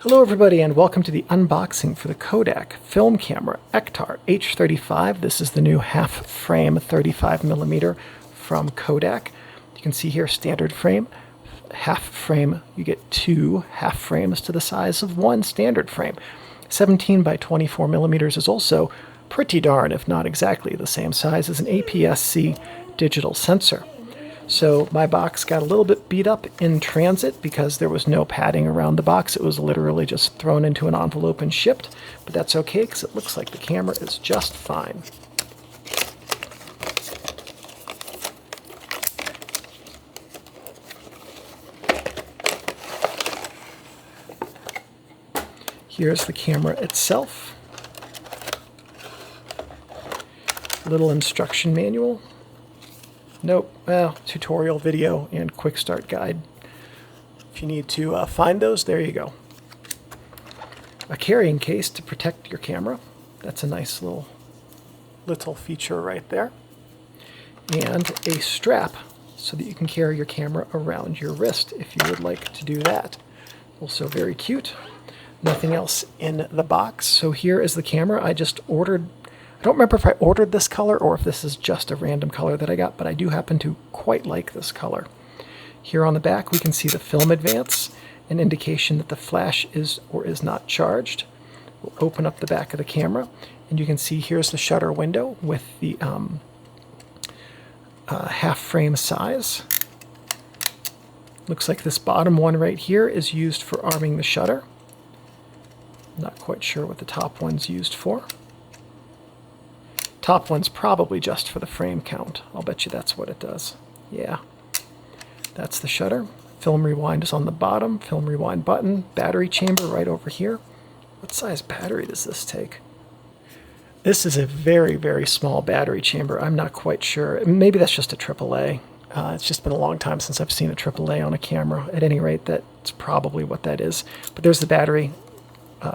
Hello everybody and welcome to the unboxing for the Kodak film camera Ektar H35. This is the new half frame 35mm from Kodak. You can see here standard frame, half frame, you get two half frames to the size of one standard frame. 17 by 24mm is also pretty darn, if not exactly the same size as an APS-C digital sensor. So my box got a little bit beat up in transit because there was no padding around the box. It was literally just thrown into an envelope and shipped, but that's okay because it looks like the camera is just fine. Here's the camera itself. Little instruction manual. Nope, well, tutorial video and quick start guide. If you need to find those, there you go. A carrying case to protect your camera. That's a nice little feature right there. And a strap so that you can carry your camera around your wrist if you would like to do that. Also very cute. Nothing else in the box. So here is the camera I just ordered. I don't remember if I ordered this color or if this is just a random color that I got, but I do happen to quite like this color. Here on the back we can see the film advance, an indication that the flash is or is not charged. We'll open up the back of the camera and you can see here's the shutter window with the half frame size. Looks like this bottom one right here is used for arming the shutter. Not quite sure what the top one's used for. Top one's probably just for the frame count. I'll bet you that's what it does. Yeah. That's the shutter. Film rewind is on the bottom. Film rewind button. Battery chamber right over here. What size battery does this take? This is a very, very small battery chamber. I'm not quite sure. Maybe that's just a AAA. It's just been a long time since I've seen a AAA on a camera. At any rate, that's probably what that is. But there's the battery.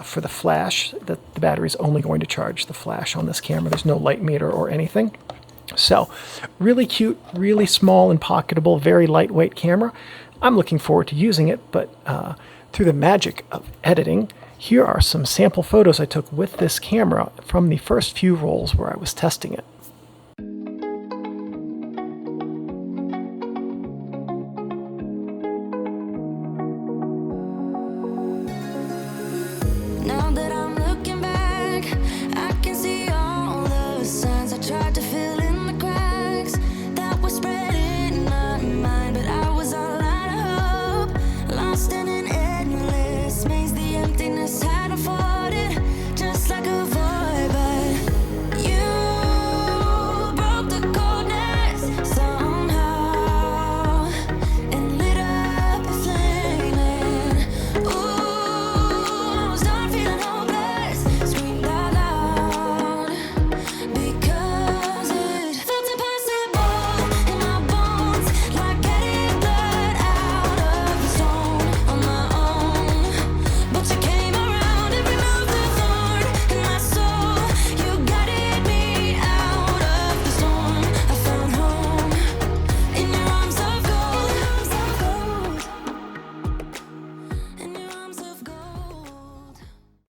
For the flash, that the battery is only going to charge the flash on this camera. There's no light meter or anything. So really cute, really small and pocketable, very lightweight camera. I'm looking forward to using it, but through the magic of editing, here are some sample photos I took with this camera from the first few rolls where I was testing it. Now that I'm